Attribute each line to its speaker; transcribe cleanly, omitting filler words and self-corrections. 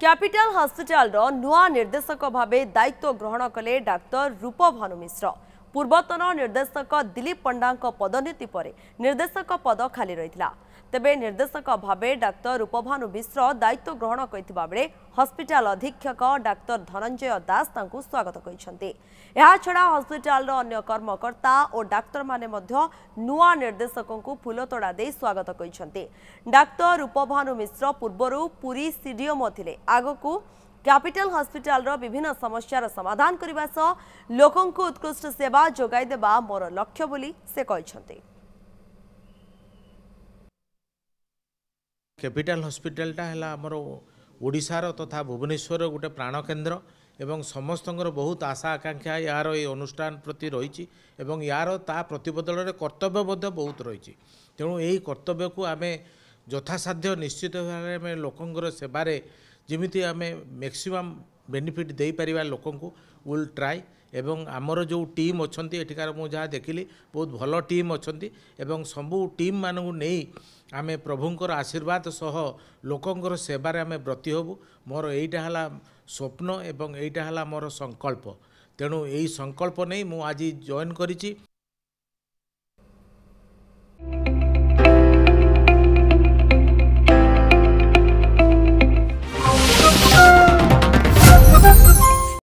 Speaker 1: Capital hospital नुआ निर्देशक भावे दायित्व ग्रहण कले डाक्तर रूपभानु मिश्र। पूर्वतन निर्देशक दिलीप पंडा पदोन्नति पर निर्देशक पद खाली रही। तेबे निर्देशक भावे डाक्तर रूपभानु मिश्र दायित्व ग्रहण करथिबा बेले हॉस्पिटल अधीक्षक डाक्तर धनंजय दास तांकु स्वागत करिसेंती। एहा छडा हॉस्पिटल अन्य कर्मकर्ता और डाक्तर माने मध्य नुआ निर्देशक फूलतोड़ा दे स्वागत करिसेंती। डाक्तर रूपभानु मिश्र पूर्वरु पुरी सीडीएमओ थिले। आगकू कैपिटल हॉस्पिटल विभिन्न समस्यार समाधान करने सह लोकों को उत्कृष्ट सेवा जोगाई देबा मोर लक्ष्य बोली से कहते।
Speaker 2: कैपिटल हॉस्पिटलटा है आमर ओडिशार तथा भुवनेश्वर गोटे प्राण केन्द्र एवं समस्त बहुत आशा आकांक्षा यार ये अनुष्ठान प्रति रही यार ता प्रतिबदल कर्तव्य बहुत रही। तेणु यही कर्तव्य को आम यथासाध्य निश्चित भाव में लोकंर सेवारे जमीती आम मैक्सिमम बेनिफिट दे पारिबा लोकों को विल ट्राई। एवं आमर जो टीम अच्छा एठिकार मुझे जहाँ देखिली बहुत भल टीम अच्छा एवं सबू टीम मानू नहीं आम प्रभुंर आशीर्वाद सह लोकंर सेवारे आम ब्रती होबू। मोर यहीटा है स्वप्न एवं यहीटा है मोर संकल्प। तेणु यही संकल्प नहीं मु आज जॉइन करिछि